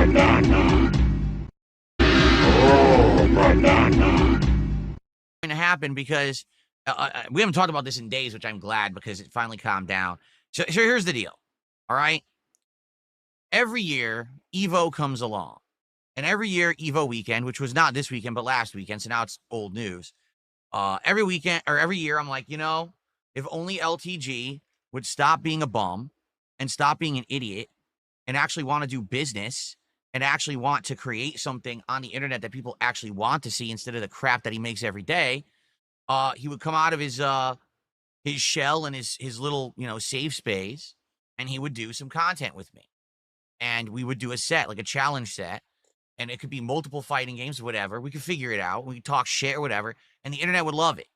banana. Oh, banana. Going to happen because we haven't talked about this in days, which I'm glad because it finally calmed down. So here's the deal. All right. Every year, Evo comes along. And every year, Evo weekend, which was not this weekend, but last weekend, so now it's old news. Every weekend or every year, I'm like, if only LTG would stop being a bum and stop being an idiot and actually want to do business and actually want to create something on the internet that people actually want to see instead of the crap that he makes every day, he would come out of his shell and his little, safe space, and he would do some content with me. And we would do a set, like a challenge set. And it could be multiple fighting games, whatever. We could figure it out. We could talk shit or whatever. And the internet would love it.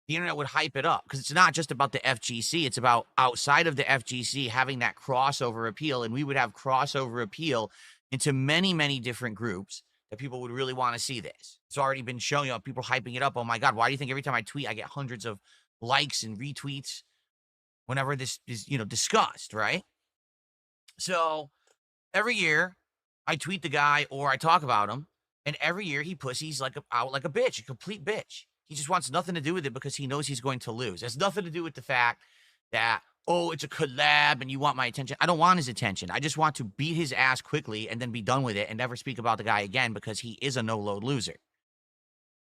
The internet would hype it up because it's not just about the FGC. It's about outside of the FGC having that crossover appeal. And we would have crossover appeal into many, many different groups that people would really want to see this. It's already been shown, people hyping it up. Oh my God, why do you think every time I tweet, I get hundreds of likes and retweets whenever this is, discussed, right? So every year, I tweet the guy or I talk about him, and every year he pussies out like a bitch, a complete bitch. He just wants nothing to do with it because he knows he's going to lose. It has nothing to do with the fact that, it's a collab and you want my attention. I don't want his attention. I just want to beat his ass quickly and then be done with it and never speak about the guy again because he is a no-load loser.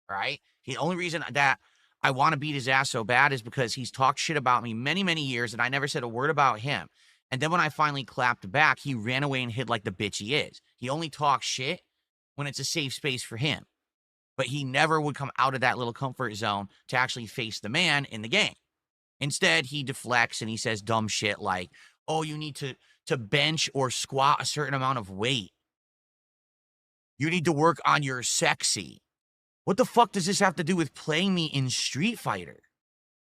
All right? The only reason that I want to beat his ass so bad is because he's talked shit about me many, many years, and I never said a word about him. And then when I finally clapped back, he ran away and hid like the bitch he is. He only talks shit when it's a safe space for him. But he never would come out of that little comfort zone to actually face the man in the game. Instead, he deflects and he says dumb shit like, you need to bench or squat a certain amount of weight. You need to work on your sexy. What the fuck does this have to do with playing me in Street Fighter?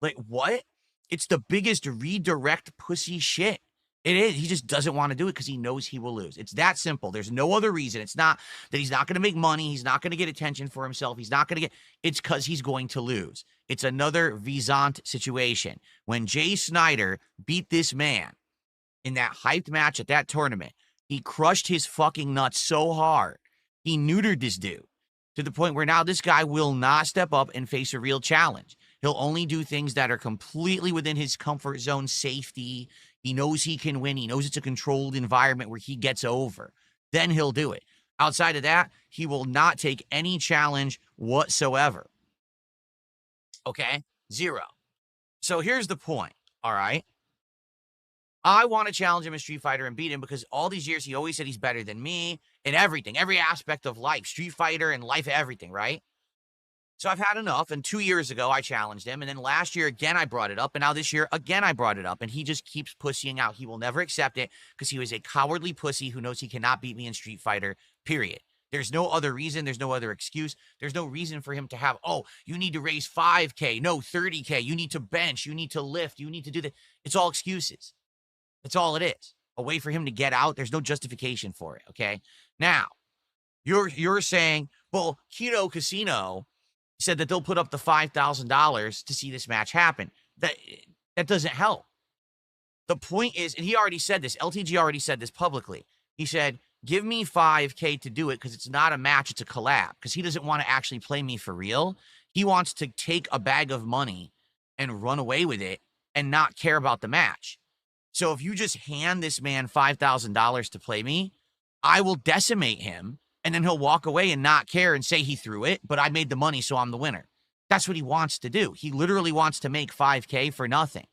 Like, what? It's the biggest redirect pussy shit. It is. He just doesn't want to do it because he knows he will lose. It's that simple. There's no other reason. It's not that he's not going to make money. He's not going to get attention for himself. He's not going to get... It's because he's going to lose. It's another Visant situation. When Jay Snyder beat this man in that hyped match at that tournament, he crushed his fucking nuts so hard. He neutered this dude to the point where now this guy will not step up and face a real challenge. He'll only do things that are completely within his comfort zone safety. He knows he can win. He knows it's a controlled environment where he gets over. Then he'll do it. Outside of that, he will not take any challenge whatsoever. Okay? Zero. So here's the point, all right? I want to challenge him in Street Fighter and beat him because all these years he always said he's better than me in everything, every aspect of life, Street Fighter and life, everything, right? So I've had enough, and 2 years ago, I challenged him, and then last year, again, I brought it up, and now this year, again, I brought it up, and he just keeps pussying out. He will never accept it because he was a cowardly pussy who knows he cannot beat me in Street Fighter, period. There's no other reason. There's no other excuse. There's no reason for him to have, you need to raise 5K, no, 30K. You need to bench. You need to lift. You need to do that. It's all excuses. That's all it is. A way for him to get out. There's no justification for it, okay? Now, you're saying, well, Keto Casino said that they'll put up the $5,000 to see this match happen. That doesn't help. The point is, and he already said this, LTG already said this publicly. He said, give me 5K to do it because it's not a match, it's a collab. Because he doesn't want to actually play me for real. He wants to take a bag of money and run away with it and not care about the match. So if you just hand this man $5,000 to play me, I will decimate him. And then he'll walk away and not care and say he threw it, but I made the money, so I'm the winner. That's what he wants to do. He literally wants to make 5K for nothing.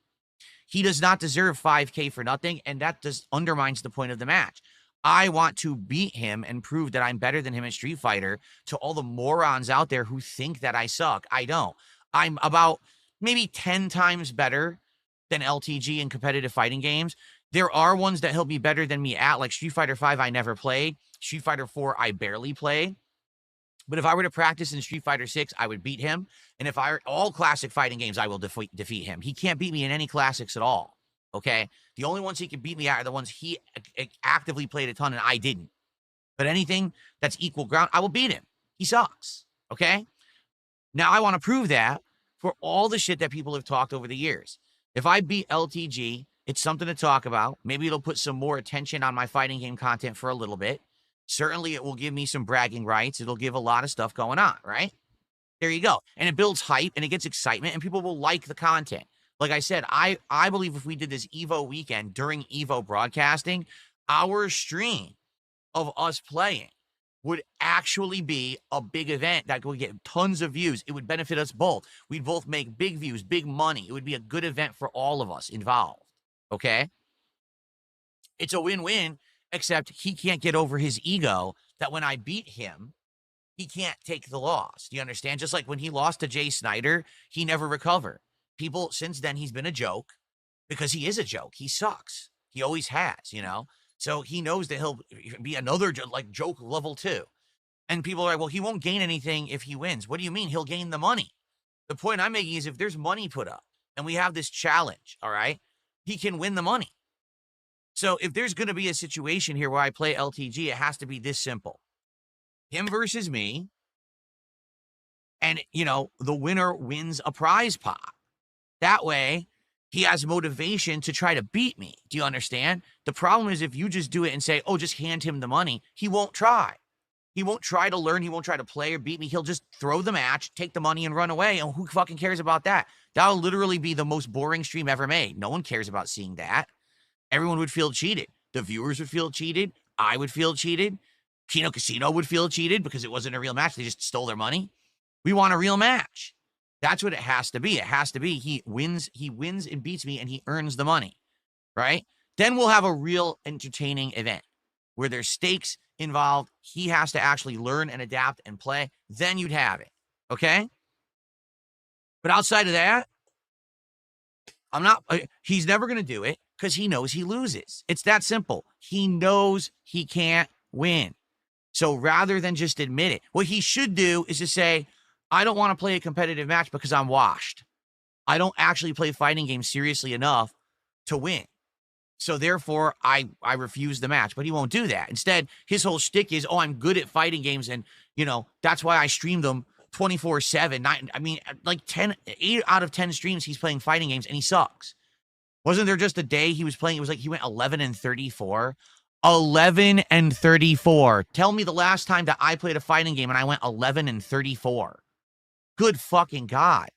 He does not deserve 5K for nothing, and that just undermines the point of the match. I want to beat him and prove that I'm better than him in Street Fighter to all the morons out there who think that I suck. I don't. I'm about maybe 10 times better than LTG in competitive fighting games. There are ones that he'll be better than me at, like Street Fighter 5 I never played. Street Fighter 4 I barely played. But if I were to practice in Street Fighter 6, I would beat him. And if all classic fighting games, I will defeat him. He can't beat me in any classics at all, okay? The only ones he can beat me at are the ones he actively played a ton and I didn't. But anything that's equal ground, I will beat him. He sucks, okay? Now, I want to prove that for all the shit that people have talked over the years. If I beat LTG, it's something to talk about. Maybe it'll put some more attention on my fighting game content for a little bit. Certainly, it will give me some bragging rights. It'll give a lot of stuff going on, right? There you go. And it builds hype and it gets excitement and people will like the content. Like I said, I believe if we did this Evo weekend during Evo broadcasting, our stream of us playing would actually be a big event that would get tons of views. It would benefit us both. We'd both make big views, big money. It would be a good event for all of us involved. Okay? It's a win-win, except he can't get over his ego that when I beat him, he can't take the loss. Do you understand? Just like when he lost to Jay Snyder, he never recovered. People, since then, he's been a joke because he is a joke. He sucks. He always has, you know? So he knows that he'll be another like joke level 2. And people are like, well, he won't gain anything if he wins. What do you mean? He'll gain the money. The point I'm making is if there's money put up and we have this challenge, all right, he can win the money. So if there's going to be a situation here where I play LTG, it has to be this simple. Him versus me. And, you know, the winner wins a prize pot. That way, he has motivation to try to beat me. Do you understand? The problem is if you just do it and say, oh, just hand him the money, he won't try. He won't try to learn. He won't try to play or beat me. He'll just throw the match, take the money, and run away. And who fucking cares about that? That'll literally be the most boring stream ever made. No one cares about seeing that. Everyone would feel cheated. The viewers would feel cheated. I would feel cheated. Kino Casino would feel cheated because it wasn't a real match. They just stole their money. We want a real match. That's what it has to be. It has to be he wins and beats me and he earns the money, right? Then we'll have a real entertaining event where there's stakes involved. He has to actually learn and adapt and play. Then you'd have it, okay? But outside of that, he's never going to do it because he knows he loses. It's that simple. He knows he can't win. So rather than just admit it, what he should do is just say, I don't want to play a competitive match because I'm washed. I don't actually play fighting games seriously enough to win. So therefore, I refuse the match. But he won't do that. Instead, his whole shtick is, oh, I'm good at fighting games. And, you know, that's why I stream them 24/7. I mean, like 8 out of 10 streams, he's playing fighting games and he sucks. Wasn't there just a day he was playing? It was like he went 11-34. 11-34. Tell me the last time that I played a fighting game and I went 11-34. Good fucking God.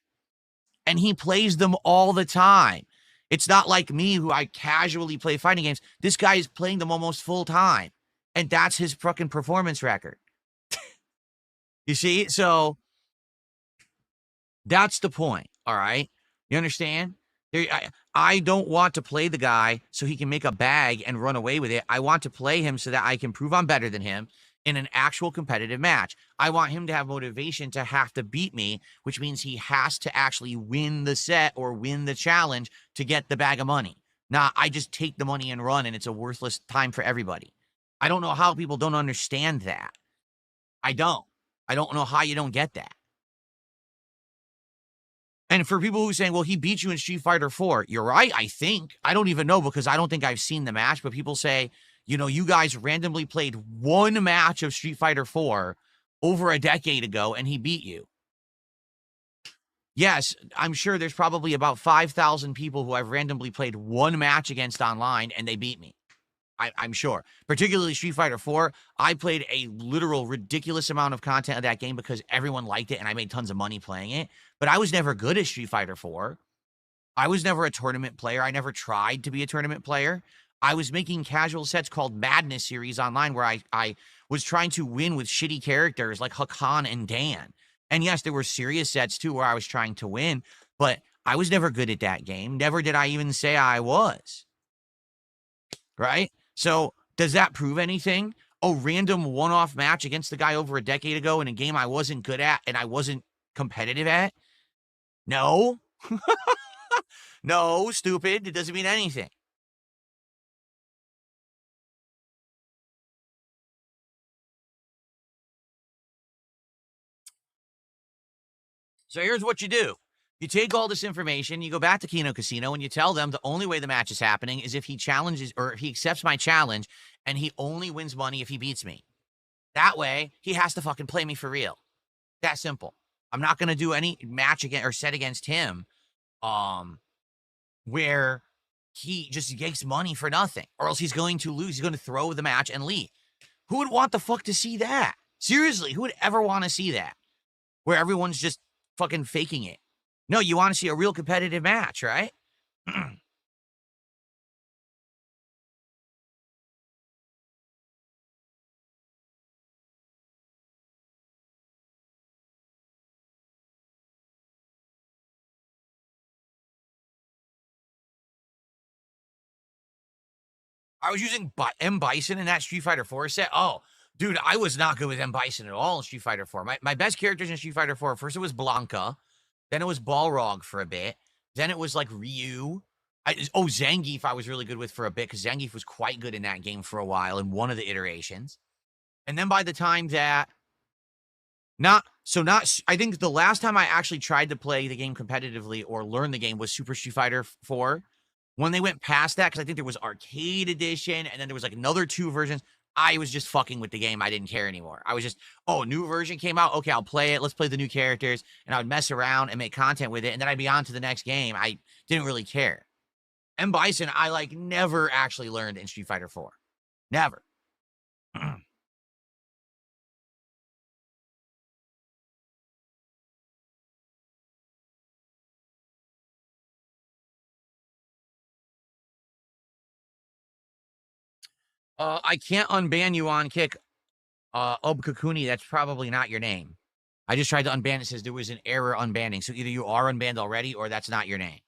And he plays them all the time. It's not like me who I casually play fighting games. This guy is playing them almost full time. And that's his fucking performance record. You see? So that's the point. All right. You understand? I don't want to play the guy so he can make a bag and run away with it. I want to play him so that I can prove I'm better than him in an actual competitive match. I want him to have motivation to have to beat me, which means he has to actually win the set or win the challenge to get the bag of money. Nah, I just take the money and run, and it's a worthless time for everybody. I don't know how people don't understand that. I don't know how you don't get that. And for people who are saying, well, he beat you in Street Fighter 4, you're right, I think. I don't even know because I don't think I've seen the match, but people say, you know, you guys randomly played one match of Street Fighter 4 over a decade ago and he beat you. Yes, I'm sure there's probably about 5,000 people who I've randomly played one match against online and they beat me. I'm sure. Particularly Street Fighter 4, I played a literal ridiculous amount of content of that game because everyone liked it and I made tons of money playing it. But I was never good at Street Fighter 4. I was never a tournament player. I never tried to be a tournament player. I was making casual sets called Madness Series online where I was trying to win with shitty characters like Hakan and Dan. And yes, there were serious sets too where I was trying to win, but I was never good at that game. Never did I even say I was. Right? So does that prove anything? A random one-off match against the guy over a decade ago in a game I wasn't good at and I wasn't competitive at? No. No, stupid. It doesn't mean anything. So here's what you do. You take all this information, you go back to Kino Casino, and you tell them the only way the match is happening is if he challenges or if he accepts my challenge, and he only wins money if he beats me. That way, he has to fucking play me for real. That simple. I'm not going to do any match again or set against him where he just takes money for nothing, or else he's going to lose. He's going to throw the match and leave. Who would want the fuck to see that? Seriously, who would ever want to see that? Where everyone's just fucking faking it. No, you want to see a real competitive match, right? I was using M. Bison in that Street Fighter 4 set. Oh, dude, I was not good with M. Bison at all in Street Fighter 4. My best characters in Street Fighter 4, first it was Blanca, then it was Balrog for a bit, then it was like Ryu. Zangief I was really good with for a bit because Zangief was quite good in that game for a while in one of the iterations. And then by the time that I think the last time I actually tried to play the game competitively or learn the game was Super Street Fighter 4. When they went past that, because I think there was Arcade Edition, and then there was like another 2 versions, I was just fucking with the game. I didn't care anymore. I was just, new version came out. Okay, I'll play it. Let's play the new characters. And I would mess around and make content with it, and then I'd be on to the next game. I didn't really care. M. Bison, I like never actually learned in Street Fighter 4. Never. I can't unban you on Kick. Obkakuni, that's probably not your name. I just tried to unban it. It says there was an error unbanning. So either you are unbanned already or that's not your name.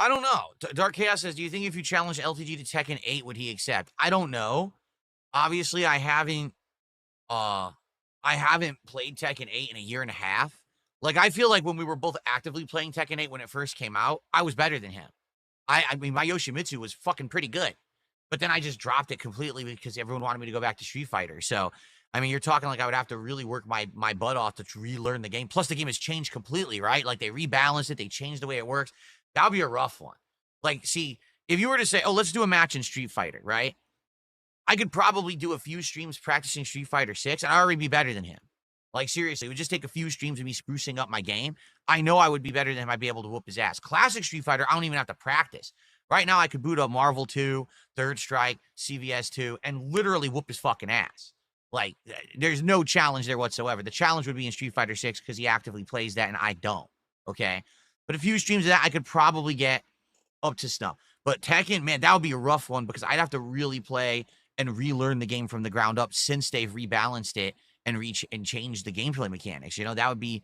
I don't know. Dark Chaos says, do you think if you challenge LTG to Tekken 8, would he accept? I don't know. Obviously, I haven't played Tekken 8 in a year and a half. Like, I feel like when we were both actively playing Tekken 8 when it first came out, I was better than him. I mean, my Yoshimitsu was fucking pretty good. But then I just dropped it completely because everyone wanted me to go back to Street Fighter. So, I mean, you're talking like I would have to really work my butt off to relearn the game. Plus, the game has changed completely, right? Like, they rebalanced it. They changed the way it works. That would be a rough one. Like, see, if you were to say, oh, let's do a match in Street Fighter, right? I could probably do a few streams practicing Street Fighter 6, and I'd already be better than him. Like, seriously, it would just take a few streams of me sprucing up my game. I know I would be better than him. I'd be able to whoop his ass. Classic Street Fighter, I don't even have to practice. Right now, I could boot up Marvel 2, Third Strike, CVS 2, and literally whoop his fucking ass. Like, there's no challenge there whatsoever. The challenge would be in Street Fighter 6 because he actively plays that, and I don't. Okay? But a few streams of that, I could probably get up to snuff. But Tekken, man, that would be a rough one because I'd have to really play and relearn the game from the ground up since they've rebalanced it and changed the gameplay mechanics. You know, that would be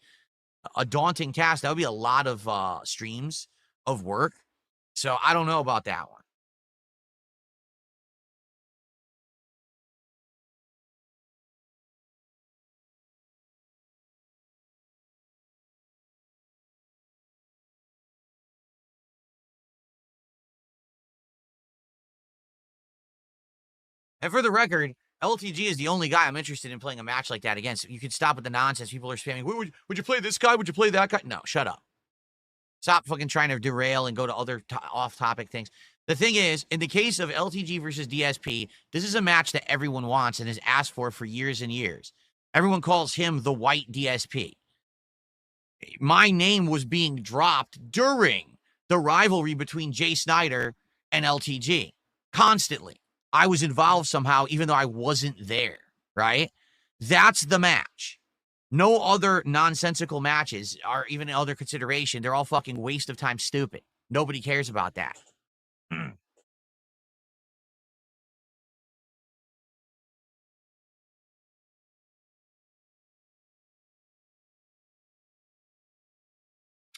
a daunting task. That would be a lot of streams of work. So I don't know about that one. And for the record, LTG is the only guy I'm interested in playing a match like that against. You can stop with the nonsense. People are spamming. Would you play this guy? Would you play that guy? No, shut up. Stop fucking trying to derail and go to other off-topic things. The thing is, in the case of LTG versus DSP, this is a match that everyone wants and has asked for years and years. Everyone calls him the white DSP. My name was being dropped during the rivalry between Jay Snyder and LTG constantly. I was involved somehow, even though I wasn't there, right? That's the match. No other nonsensical matches are even other consideration. They're all fucking waste of time, stupid. Nobody cares about that.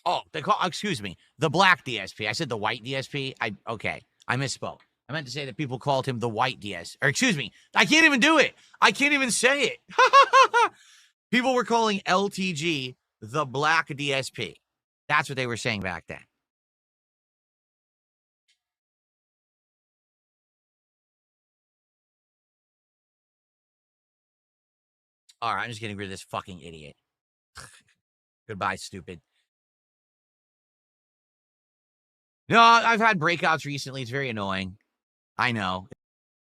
Oh, excuse me, the black DSP. I said the white DSP. Okay, I misspoke. I meant to say that people called him the white DS. Or excuse me, I can't even do it. I can't even say it. People were calling LTG the black DSP. That's what they were saying back then. All right, I'm just getting rid of this fucking idiot. Goodbye, stupid. No, I've had breakouts recently. It's very annoying. I know.